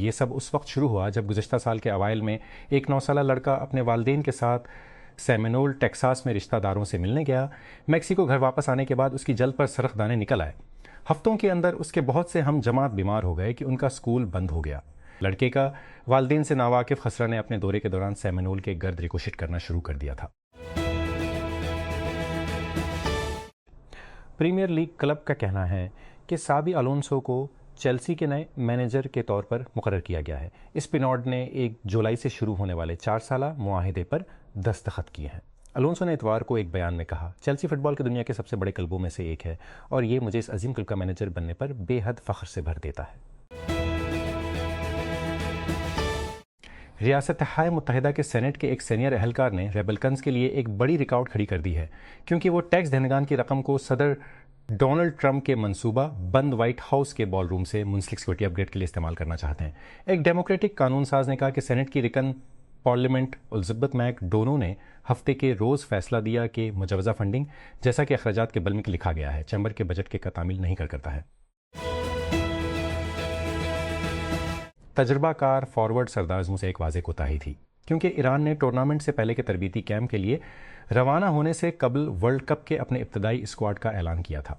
یہ سب اس وقت شروع ہوا جب گزشتہ سال کے اوائل میں ایک 9 سالہ لڑکا اپنے والدین کے ساتھ سیمینول ٹیکساس میں رشتہ داروں سے ملنے گیا۔ میکسیکو گھر واپس آنے کے بعد اس کی جلد پر سرخ دانے نکل آئے۔ ہفتوں کے اندر اس کے بہت سے ہم جماعت بیمار ہو گئے کہ ان کا سکول بند ہو گیا۔ لڑکے کا والدین سے ناواقف خسرہ نے اپنے دورے کے دوران سیمینول کے گرد ریکوشٹ کرنا شروع کر دیا تھا۔ پریمیئر لیگ کلب کا کہنا ہے کہ سابی الونسو کو چیلسی کے نئے مینیجر کے طور پر مقرر کیا گیا ہے۔ اسپینارڈ نے 1 جولائی سے شروع ہونے والے 4 سالہ معاہدے پر دستخط کیے ہیں۔ الونسو نے اتوار کو ایک بیان میں کہا، چیلسی فٹ بال کی دنیا کے سب سے بڑے کلبوں میں سے ایک ہے اور یہ مجھے اس عظیم کلب کا مینیجر بننے پر بے حد فخر سے بھر دیتا ہے۔ ریاستہائے متحدہ کے سینٹ کے ایک سینئر اہلکار نے ریپبلکنز کے لیے ایک بڑی ریکارڈ کھڑی کر دی ہے، کیونکہ وہ ٹیکس دہندگان کی رقم کو صدر ڈونلڈ ٹرمپ کے منصوبہ بند وائٹ ہاؤس کے بال روم سے منسلک سیکورٹی اپ گریڈ کے لیے استعمال کرنا چاہتے ہیں۔ ایک ڈیموکریٹک قانون ساز نے کہا کہ سینٹ کی رکن پارلیمنٹ الزبتھ میک ڈونو نے ہفتے کے روز فیصلہ دیا کہ مجوزہ فنڈنگ، جیسا کہ اخراجات کے بل میں لکھا گیا ہے، چیمبر کے بجٹ کا تعمیل نہیں کرتا ہے۔ تجربہ کار فارورڈ سردار ازموں سے ایک واضح کوتاہی تھی، کیونکہ ایران نے ٹورنامنٹ سے پہلے کے تربیتی کیمپ کے لیے روانہ ہونے سے قبل ورلڈ کپ کے اپنے ابتدائی اسکواڈ کا اعلان کیا تھا۔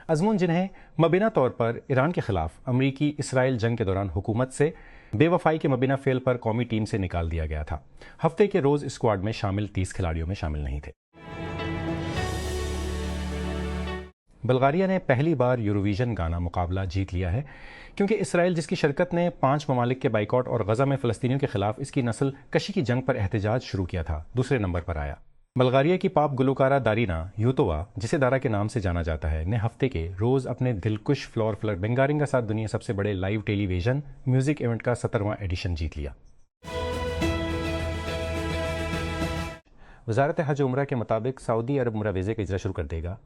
ازمون، جنہیں مبینہ طور پر ایران کے خلاف امریکی اسرائیل جنگ کے دوران حکومت سے بے وفائی کے مبینہ فعل پر قومی ٹیم سے نکال دیا گیا تھا، ہفتے کے روز اسکواڈ میں شامل 30 کھلاڑیوں میں شامل نہیں تھے۔ بلغاریہ نے پہلی بار یوروویژن گانا مقابلہ جیت لیا ہے، کیونکہ اسرائیل، جس کی شرکت نے 5 ممالک کے بائیکاٹ اور غزہ میں فلسطینیوں کے خلاف اس کی نسل کشی کی جنگ پر احتجاج شروع کیا تھا، دوسرے نمبر پر آیا۔ بلغاریہ کی پاپ گلوکارہ دارینا یوتووا، جسے دارا کے نام سے جانا جاتا ہے، نے ہفتے کے روز اپنے دلکش فلور فلر بنگارنگ کے ساتھ دنیا سب سے بڑے لائیو ٹیلی ویژن میوزک ایونٹ کا 17واں ایڈیشن جیت لیا۔ وزارت حج و عمرہ کے مطابق سعودی عرب عمرہ ویزے کا اجرا شروع کر دے گا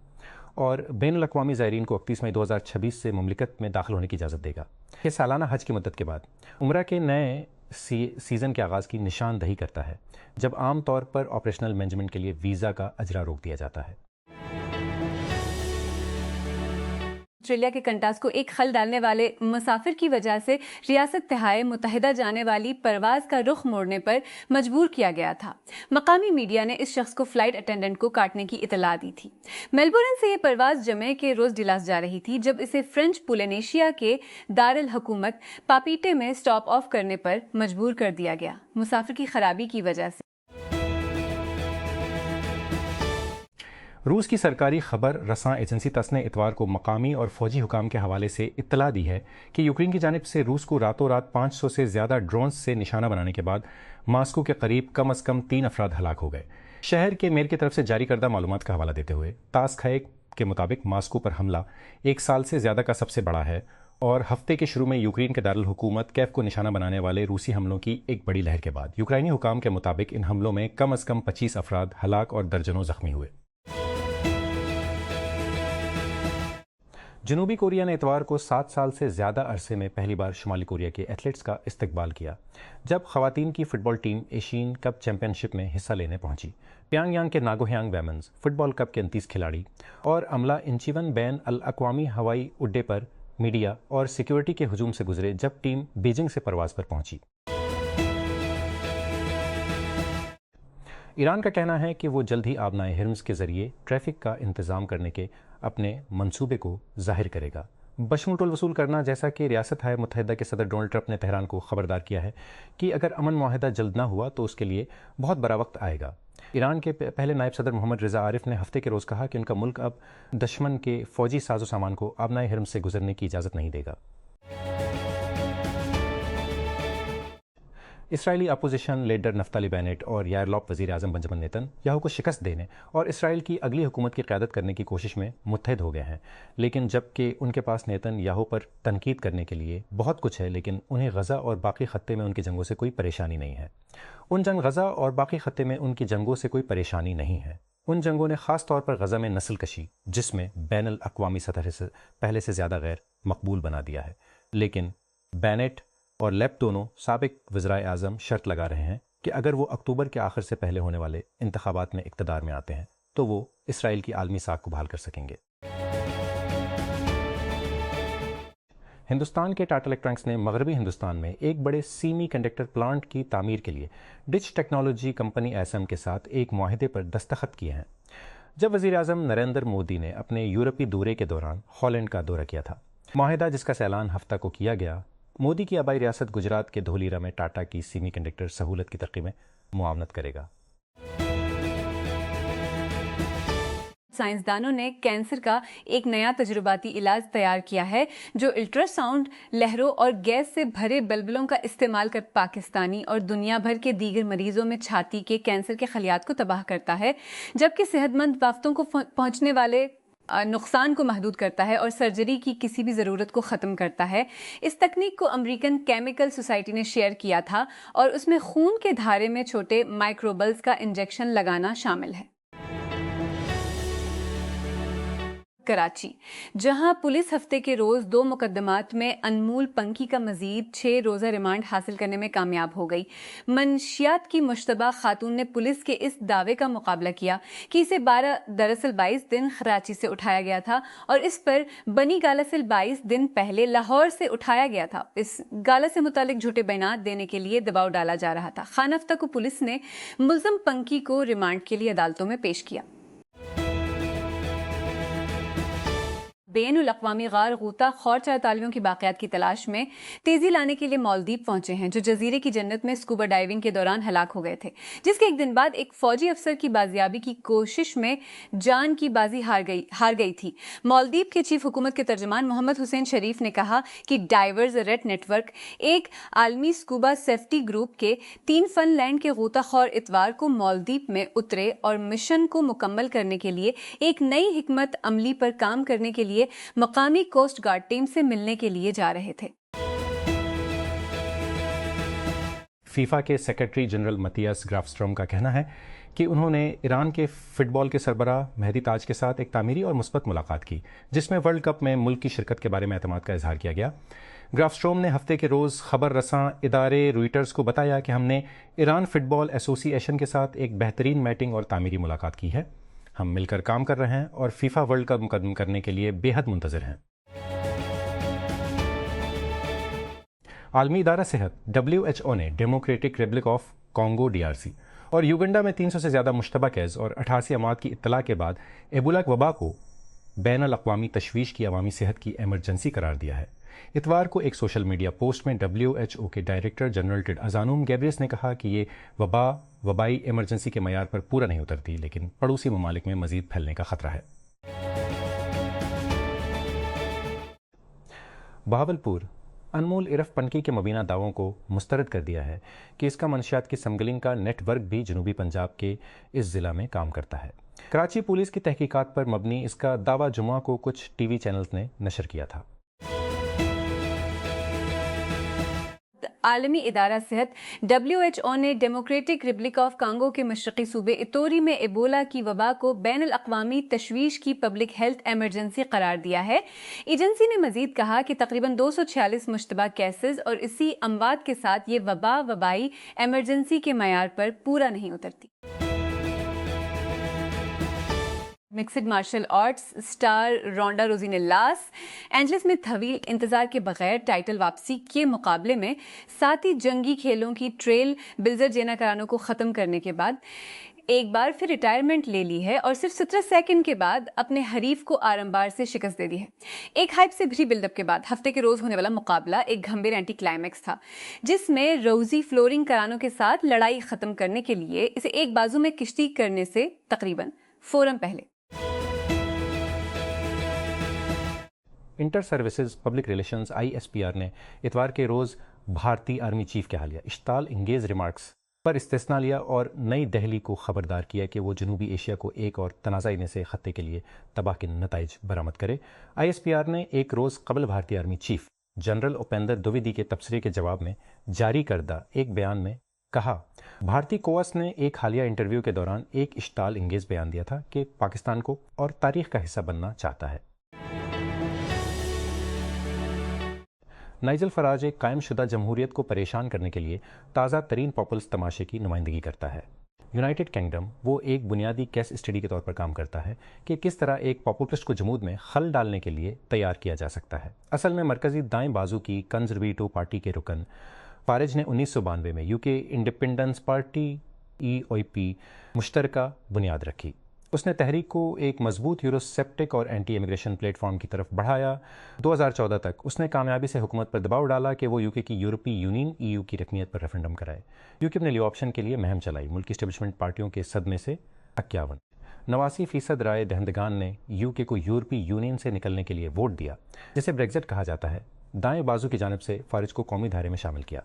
اور بین الاقوامی زائرین کو 31 مئی 2026 سے مملکت میں داخل ہونے کی اجازت دے گا۔ یہ سالانہ حج کی مدت کے بعد عمرہ کے نئے سیزن کے آغاز کی نشاندہی کرتا ہے، جب عام طور پر آپریشنل مینجمنٹ کے لیے ویزا کا اجرا روک دیا جاتا ہے۔ آسٹریلیا کے کنٹاس کو ایک خل ڈالنے والے مسافر کی وجہ سے ریاستہائے متحدہ جانے والی پرواز کا رخ موڑنے پر مجبور کیا گیا تھا۔ مقامی میڈیا نے اس شخص کو فلائٹ اٹینڈنٹ کو کاٹنے کی اطلاع دی تھی۔ میلبورن سے یہ پرواز جمعے کے روز ڈلاس جا رہی تھی، جب اسے فرینچ پولینیشیا کے دارالحکومت پاپیٹے میں سٹاپ آف کرنے پر مجبور کر دیا گیا، مسافر کی خرابی کی وجہ سے۔ روس کی سرکاری خبر رساں ایجنسی تاس نے اتوار کو مقامی اور فوجی حکام کے حوالے سے اطلاع دی ہے کہ یوکرین کی جانب سے روس کو راتوں رات 500 سے زیادہ ڈرونز سے نشانہ بنانے کے بعد ماسکو کے قریب کم از کم 3 افراد ہلاک ہو گئے۔ شہر کے میئر کی طرف سے جاری کردہ معلومات کا حوالہ دیتے ہوئے تاس خیک کے مطابق ماسکو پر حملہ 1 سال سے زیادہ کا سب سے بڑا ہے اور ہفتے کے شروع میں یوکرین کے دارالحکومت کیف کو نشانہ بنانے والے روسی حملوں کی ایک بڑی لہر کے بعد یوکرینی حکام کے مطابق ان حملوں میں کم از کم 25 افراد ہلاک اور درجنوں زخمی ہوئے۔ جنوبی کوریا نے اتوار کو 7 سال سے زیادہ عرصے میں پہلی بار شمالی کوریا کے ایتھلیٹس کا استقبال کیا، جب خواتین کی فٹ بال ٹیم ایشین کپ چیمپئن شپ میں حصہ لینے پہنچی۔ پیانگ یانگ کے ناگوہیانگ ویمنز فٹ بال کپ کے 29 کھلاڑی اور عملہ انچیون بین الاقوامی ہوائی اڈے پر میڈیا اور سیکیورٹی کے ہجوم سے گزرے جب ٹیم بیجنگ سے پرواز پر پہنچی۔ ایران کا کہنا ہے کہ وہ جلد ہی آبنائے ہرمز کے ذریعے ٹریفک کا انتظام کرنے کے اپنے منصوبے کو ظاہر کرے گا۔ بشمول ٹول وصول کرنا، جیسا کہ ریاستہائے متحدہ کے صدر ڈونلڈ ٹرمپ نے تہران کو خبردار کیا ہے کہ اگر امن معاہدہ جلد نہ ہوا تو اس کے لیے بہت برا وقت آئے گا۔ ایران کے پہلے نائب صدر محمد رضا عارف نے ہفتے کے روز کہا کہ ان کا ملک اب دشمن کے فوجی ساز و سامان کو آبنائے ہرمز سے گزرنے کی اجازت نہیں دے گا۔ اسرائیلی اپوزیشن لیڈر نفتالی بینٹ اور یائر لاپ وزیر اعظم بنجمن نیتن یاہو کو شکست دینے اور اسرائیل کی اگلی حکومت کی قیادت کرنے کی کوشش میں متحد ہو گئے ہیں، لیکن جبکہ ان کے پاس نیتن یاہو پر تنقید کرنے کے لیے بہت کچھ ہے، لیکن انہیں غزہ اور باقی خطے میں ان کی جنگوں سے کوئی پریشانی نہیں ہے۔ ان جنگ غزہ اور باقی خطے میں ان کی جنگوں سے کوئی پریشانی نہیں ہے۔ ان جنگوں نے خاص طور پر غزہ میں نسل کشی، جس میں بین الاقوامی سطح سے پہلے سے زیادہ غیر مقبول بنا دیا ہے، لیکن بینٹ اور لیپ دونوں سابق وزرائے اعظم شرط لگا رہے ہیں کہ اگر وہ اکتوبر کے آخر سے پہلے ہونے والے انتخابات میں اقتدار میں آتے ہیں تو وہ اسرائیل کی عالمی ساکھ کو بحال کر سکیں گے۔ ہندوستان کے ٹاٹا الیکٹرانکس نے مغربی ہندوستان میں ایک بڑے سیمی کنڈکٹر پلانٹ کی تعمیر کے لیے ڈچ ٹیکنالوجی کمپنی ایسم کے ساتھ ایک معاہدے پر دستخط کیے ہیں. جب وزیر اعظم نریندر مودی نے اپنے یورپی دورے کے دوران ہالینڈ کا دورہ کیا تھا. معاہدہ جس کا اعلان ہفتہ کو کیا گیا مودی کی آبائی ریاست گجرات کے دھولیرا میں ٹاٹا کی سیمی کنڈکٹر سہولت کی ترقی میں معاونت کرے گا. سائنسدانوں نے کینسر کا ایک نیا تجرباتی علاج تیار کیا ہے جو الٹرا ساؤنڈ لہروں اور گیس سے بھرے بلبلوں کا استعمال کر پاکستانی اور دنیا بھر کے دیگر مریضوں میں چھاتی کے کینسر کے خلیات کو تباہ کرتا ہے، جبکہ صحت مند وافتوں کو پہنچنے والے نقصان کو محدود کرتا ہے اور سرجری کی کسی بھی ضرورت کو ختم کرتا ہے. اس تکنیک کو امریکن کیمیکل سوسائٹی نے شیئر کیا تھا اور اس میں خون کے دھارے میں چھوٹے مائکروبلز کا انجیکشن لگانا شامل ہے. کراچی، جہاں پولیس ہفتے کے روز 2 مقدمات میں انمول پنکی کا مزید 6 روزہ ریمانڈ حاصل کرنے میں کامیاب ہو گئی. منشیات کی مشتبہ خاتون نے پولیس کے اس دعوے کا مقابلہ کیا کہ اسے دراصل 22 دن کراچی سے اٹھایا گیا تھا اور اس پر بنی گالہ سے 22 دن پہلے لاہور سے اٹھایا گیا تھا. اس گالہ سے متعلق جھوٹے بیانات دینے کے لیے دباؤ ڈالا جا رہا تھا. خانہ ہفتہ کو پولیس نے ملزم پنکی کو ریمانڈ کے لیے عدالتوں میں پیش کیا. بین الاقوامی غار غوطہ خور چار طالبوں کی باقیات کی تلاش میں تیزی لانے کے لیے مالدیپ پہنچے ہیں، جو جزیرے کی جنت میں اسکوبا ڈائیونگ کے دوران ہلاک ہو گئے تھے، جس کے ایک دن بعد ایک فوجی افسر کی بازیابی کی کوشش میں جان کی بازی ہار گئی تھی. مالدیپ کے چیف حکومت کے ترجمان محمد حسین شریف نے کہا کہ ڈائیورز ریڈ نیٹ ورک، ایک عالمی اسکوبا سیفٹی گروپ کے 3 فن لینڈ کے غوطہ خور اتوار کو مالدیپ میں اترے اور مشن کو مکمل کرنے کے لیے ایک نئی حکمت عملی پر کام کرنے کے لیے مقامی کوسٹ گارڈ ٹیم سے ملنے کے لیے جا رہے تھے. فیفا کے سیکرٹری جنرل متیاس گرافسٹروم کا کہنا ہے کہ انہوں نے ایران کے فٹ بال کے سربراہ مہدی تاج کے ساتھ ایک تعمیری اور مثبت ملاقات کی، جس میں ورلڈ کپ میں ملک کی شرکت کے بارے میں اعتماد کا اظہار کیا گیا. گرافسٹروم نے ہفتے کے روز خبر رساں ادارے روئٹرز کو بتایا کہ ہم نے ایران فٹ بال ایسوسی ایشن کے ساتھ ایک بہترین میٹنگ اور تعمیری ملاقات کی ہے. ہم مل کر کام کر رہے ہیں اور فیفا ورلڈ کپ مقدم کرنے کے لیے بے حد منتظر ہیں. عالمی ادارہ صحت WHO نے democratic republic of Congo DRC اور یوگنڈا میں 300 سے زیادہ مشتبہ کیس اور 88 اموات کی اطلاع کے بعد ایبولا وبا کو بین الاقوامی تشویش کی عوامی صحت کی ایمرجنسی قرار دیا ہے. اتوار کو ایک سوشل میڈیا پوسٹ میں WHO کے ڈائریکٹر جنرل ٹیڈ ازانوم گیبریس نے کہا کہ یہ وبائی ایمرجنسی کے معیار پر پورا نہیں اترتی، لیکن پڑوسی ممالک میں مزید پھیلنے کا خطرہ ہے. بہاولپور انمول عرف پنکی کے مبینہ دعووں کو مسترد کر دیا ہے کہ اس کا منشیات کی سمگلنگ کا نیٹ ورک بھی جنوبی پنجاب کے اس ضلع میں کام کرتا ہے. کراچی پولیس کی تحقیقات پر مبنی اس کا دعویٰ جمعہ کو کچھ ٹی وی چینلز نے نشر کیا تھا. عالمی ادارہ صحت WHO نے ڈیموکریٹک ریپبلک آف کانگو کے مشرقی صوبے ایتوری میں ایبولا کی وبا کو بین الاقوامی تشویش کی پبلک ہیلتھ ایمرجنسی قرار دیا ہے. ایجنسی نے مزید کہا کہ تقریباً 246 مشتبہ کیسز اور اسی اموات کے ساتھ یہ وبائی ایمرجنسی کے معیار پر پورا نہیں اترتی. مکسڈ مارشل آرٹس سٹار رونڈا روزی نے لاس اینجلس میں طویل انتظار کے بغیر ٹائٹل واپسی کے مقابلے میں ساتھی جنگی کھیلوں کی ٹریل بلزر جینا کرانو کو ختم کرنے کے بعد ایک بار پھر ریٹائرمنٹ لے لی ہے اور صرف 17 سیکنڈ کے بعد اپنے حریف کو آرمبار سے شکست دے دی ہے. ایک ہائپ سے بھری بلڈ اپ کے بعد ہفتے کے روز ہونے والا مقابلہ ایک گھمبیر اینٹی کلائمیکس تھا، جس میں روزی فلورنگ کرانو کے ساتھ لڑائی ختم کرنے کے لیے اسے ایک بازو میں کشتی کرنے سے تقریباً فوراً پہلے inter services public relations ISPR نے اتوار کے روز بھارتی آرمی چیف کے حالیہ اشتعال انگیز ریمارکس پر استثناء لیا اور نئی دہلی کو خبردار کیا کہ وہ جنوبی ایشیا کو ایک اور تنازعی سے خطے کے لیے تباہ کے نتائج برآمد کرے. ISPR نے ایک روز قبل بھارتی آرمی چیف جنرل اپیندر دویدی کے تبصرے کے جواب میں جاری کردہ ایک بیان میں کہا، بھارتی کوس نے ایک حالیہ انٹرویو کے دوران ایک اشتعال انگیز بیان دیا تھا کہ پاکستان کو اور تاریخ کا حصہ بننا چاہتا ہے. نائجل فراج ایک قائم شدہ جمہوریت کو پریشان کرنے کے لیے تازہ ترین پیپلز تماشے کی نمائندگی کرتا ہے. یونائٹڈ کنگڈم وہ ایک بنیادی کیس اسٹڈی کے طور پر کام کرتا ہے کہ کس طرح ایک پاپولسٹ کو جمود میں خل ڈالنے کے لیے تیار کیا جا سکتا ہے۔ اصل میں مرکزی دائیں بازو کی کنزرویٹو پارٹی کے رکن فارج نے 1992 میں UK انڈیپینڈنس پارٹی EOP مشترکہ بنیاد رکھی۔ اس نے تحریک کو ایک مضبوط یوروسیپٹک اور اینٹی امیگریشن پلیٹ فارم کی طرف بڑھایا۔ 2014 تک اس نے کامیابی سے حکومت پر دباؤ ڈالا کہ وہ UK کی یورپی یونین EU کی رکنیت پر ریفرنڈم کرائے۔ UKIP نے لیو آپشن کے لیے مہم چلائی۔ ملکی اسٹیبلشمنٹ پارٹیوں کے صدمے سے 89% رائے دہندگان نے UK کو یورپی یونین سے نکلنے کے لیے ووٹ دیا، جسے بریگزٹ کہا جاتا ہے۔ دائیں بازو کی جانب سے فارج کو قومی دھارے میں شامل کیا۔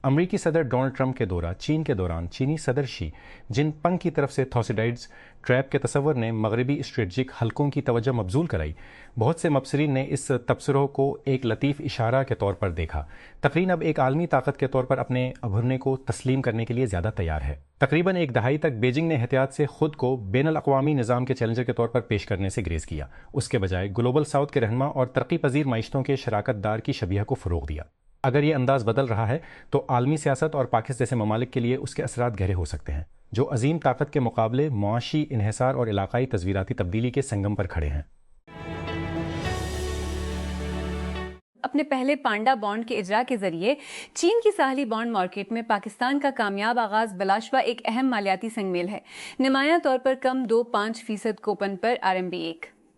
امریکی صدر ڈونلڈ ٹرمپ کے دورہ چین کے دوران چینی صدر شی جن پنگ کی طرف سے تھوسیڈائڈز ٹریپ کے تصور نے مغربی اسٹریٹجک حلقوں کی توجہ مبذول کرائی۔ بہت سے مبصرین نے اس تبصروں کو ایک لطیف اشارہ کے طور پر دیکھا۔ تقریباً اب ایک عالمی طاقت کے طور پر اپنے ابھرنے کو تسلیم کرنے کے لیے زیادہ تیار ہے۔ تقریباً ایک دہائی تک بیجنگ نے احتیاط سے خود کو بین الاقوامی نظام کے چیلنجر کے طور پر پیش کرنے سے گریز کیا، اس کے بجائے گلوبل ساؤتھ کے رہنما اور ترقی پذیر معیشتوں کے شراکت دار کی شبیہ کو فروغ دیا۔ اگر یہ انداز بدل رہا ہے تو عالمی سیاست اور پاکستان جیسے ممالک کے لیے اس کے اثرات گہرے ہو سکتے ہیں، جو عظیم طاقت کے مقابلے معاشی انحصار اور علاقائی تصویراتی تبدیلی کے سنگم پر کھڑے ہیں۔ اپنے پہلے پانڈا بانڈ کے اجرا کے ذریعے چین کی ساحلی بانڈ مارکیٹ میں پاکستان کا کامیاب آغاز بلاشبہ ایک اہم مالیاتی سنگ میل ہے۔ نمایاں طور پر کم 2.5% کوپن پر RMB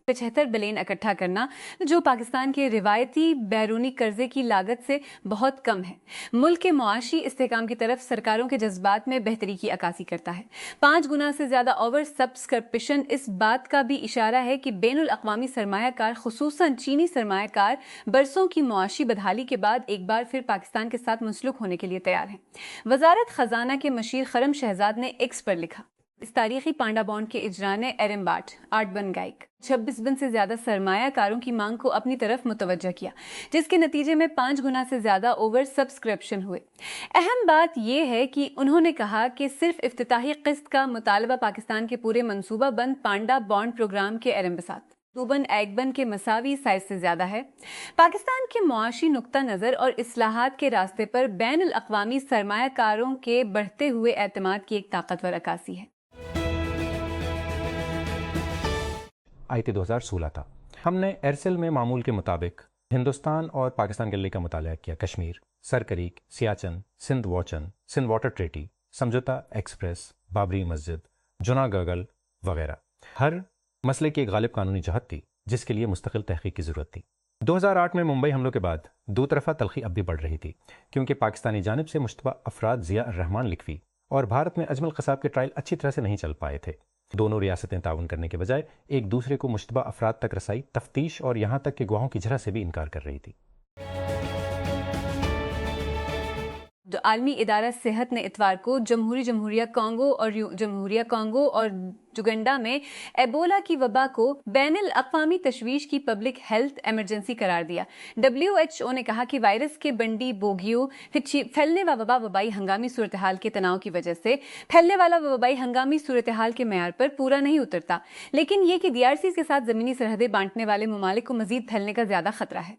75 بلین اکٹھا کرنا، جو پاکستان کے روایتی بیرونی قرضے کی لاگت سے بہت کم ہے، ملک کے معاشی استحکام کی طرف سرکاروں کے جذبات میں بہتری کی عکاسی کرتا ہے۔ 5 گنا سے زیادہ اوور سبسکرپشن اس بات کا بھی اشارہ ہے کہ بین الاقوامی سرمایہ کار، خصوصاً چینی سرمایہ کار، برسوں کی معاشی بدحالی کے بعد ایک بار پھر پاکستان کے ساتھ منسلک ہونے کے لیے تیار ہیں۔ وزارت خزانہ کے مشیر خرم شہزاد نے ایکس پر لکھا، اس تاریخی پانڈا بانڈ کے اجرا نے ایرمباٹ آرٹبن گائک 26 بن سے زیادہ سرمایہ کاروں کی مانگ کو اپنی طرف متوجہ کیا، جس کے نتیجے میں 5 گنا سے زیادہ اوور سبسکرپشن ہوئے۔ اہم بات یہ ہے کہ انہوں نے کہا کہ صرف افتتاحی قسط کا مطالبہ پاکستان کے پورے منصوبہ بند پانڈا بانڈ پروگرام کے ایرمبساط دوبن ایگبن کے مساوی سائز سے زیادہ ہے۔ پاکستان کے معاشی نقطہ نظر اور اصلاحات کے راستے پر بین الاقوامی سرمایہ کاروں کے بڑھتے ہوئے اعتماد کی ایک طاقتور عکاسی ہے۔ آیت 2016 تھا۔ ہم نے ایرسل میں معمول کے مطابق ہندوستان اور پاکستان کے لیے کا مطالعہ کیا۔ کشمیر، سر کریک، سیاچن، سندھ واچن، Sindh water treaty, Samjhauta express, Babri Masjid, جنا گگل وغیرہ۔ ہر مسئلے کی ایک غالب قانونی جہت تھی جس کے لیے مستقل تحقیق کی ضرورت تھی۔ 2008 میں ممبئی حملوں کے بعد دو طرفہ تلخی اب بھی بڑھ رہی تھی، کیونکہ پاکستانی جانب سے مشتبہ افراد ضیاء الرحمان لکھوی اور بھارت میں اجمل قصاب کے ٹرائل اچھی طرح سے نہیں چل پائے تھے۔ دونوں ریاستیں تعاون کرنے کے بجائے ایک دوسرے کو مشتبہ افراد تک رسائی، تفتیش اور یہاں تک کہ گواہوں کی جرح سے بھی انکار کر رہی تھی۔ عالمی ادارہ صحت نے اتوار کو جمہوریہ کانگو اور یوگنڈا میں ایبولا کی وبا کو بین الاقوامی تشویش کی پبلک ہیلتھ ایمرجنسی قرار دیا۔ WHO نے کہا کہ وائرس کے بنڈی بوگیو پھیلنے والا وبائی ہنگامی صورتحال کے تناؤ کی وجہ سے پھیلنے والا وبائی ہنگامی صورتحال کے معیار پر پورا نہیں اترتا، لیکن یہ کہ DRCs کے ساتھ زمینی سرحدیں بانٹنے والے ممالک کو مزید پھیلنے کا زیادہ خطرہ ہے۔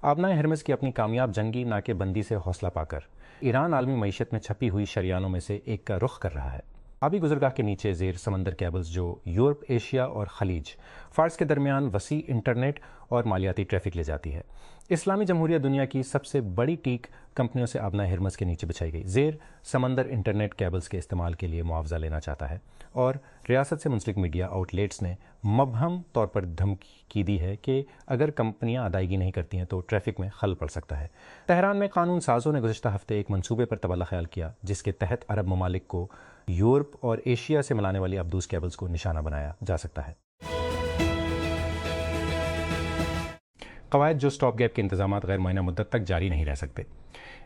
آبنائے ہرمز کی اپنی کامیاب جنگی ناکے بندی سے حوصلہ پا کر ایران عالمی معیشت میں چھپی ہوئی شریانوں میں سے ایک کا رخ کر رہا ہے۔ آبی گزرگاہ کے نیچے زیر سمندر کیبلز جو یورپ، ایشیا اور خلیج فارس کے درمیان وسیع انٹرنیٹ اور مالیاتی ٹریفک لے جاتی ہے۔ اسلامی جمہوریہ دنیا کی سب سے بڑی ٹیک کمپنیوں سے آبنائے ہرمز کے نیچے بچھائی گئی زیر سمندر انٹرنیٹ کیبلز کے استعمال کے لیے معاوضہ لینا چاہتا ہے، اور ریاست سے منسلک میڈیا آؤٹ لیٹس نے مبہم طور پر دھمکی دی ہے کہ اگر کمپنیاں ادائیگی نہیں کرتی ہیں تو ٹریفک میں خلل پڑ سکتا ہے۔ تہران میں قانون سازوں نے گزشتہ ہفتے ایک منصوبے پر تبادلہ خیال کیا جس کے تحت عرب ممالک کو یورپ اور ایشیا سے ملانے والی ابدوز کیبلز کو نشانہ بنایا جا سکتا ہے۔ قواعد جو سٹاپ گیپ کے انتظامات غیر معینہ مدت تک جاری نہیں رہ سکتے۔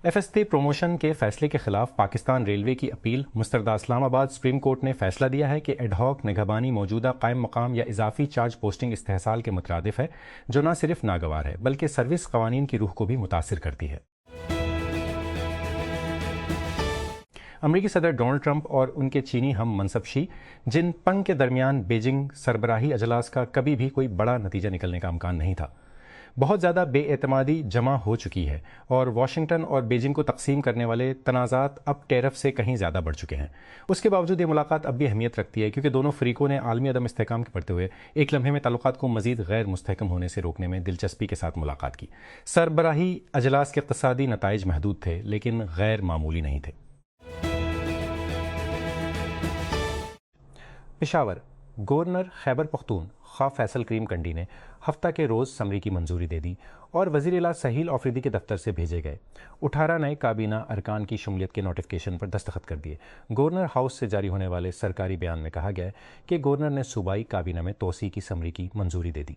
FST پروموشن کے فیصلے کے خلاف پاکستان ریلوے کی اپیل مستردہ اسلام آباد سپریم کورٹ نے فیصلہ دیا ہے کہ ایڈ ہاک نگہبانی موجودہ قائم مقام یا اضافی چارج پوسٹنگ استحصال کے مترادف ہے، جو نہ صرف ناگوار ہے بلکہ سروس قوانین کی روح کو بھی متاثر کرتی ہے۔ امریکی صدر ڈونلڈ ٹرمپ اور ان کے چینی ہم منصب شی جن پنگ کے درمیان بیجنگ سربراہی اجلاس کا کبھی بھی کوئی بڑا نتیجہ نکلنے کا امکان نہیں تھا۔ بہت زیادہ بے اعتمادی جمع ہو چکی ہے اور واشنگٹن اور بیجنگ کو تقسیم کرنے والے تنازعات اب ٹیرف سے کہیں زیادہ بڑھ چکے ہیں۔ اس کے باوجود یہ ملاقات اب بھی اہمیت رکھتی ہے کیونکہ دونوں فریقوں نے عالمی عدم استحکام کے پڑھتے ہوئے ایک لمحے میں تعلقات کو مزید غیر مستحکم ہونے سے روکنے میں دلچسپی کے ساتھ ملاقات کی۔ سربراہی اجلاس کے اقتصادی نتائج محدود تھے لیکن غیر معمولی نہیں تھے۔ پشاور، گورنر خیبر پختون خواہ فیصل کریم کنڈی نے ہفتہ کے روز سمری کی منظوری دے دی اور وزیر اعلیٰ سہیل آفریدی کے دفتر سے بھیجے گئے 18 نئے کابینہ ارکان کی شمولیت کے نوٹیفکیشن پر دستخط کر دیے۔ گورنر ہاؤس سے جاری ہونے والے سرکاری بیان میں کہا گیا ہے کہ گورنر نے صوبائی کابینہ میں توسیع کی سمری کی منظوری دے دی۔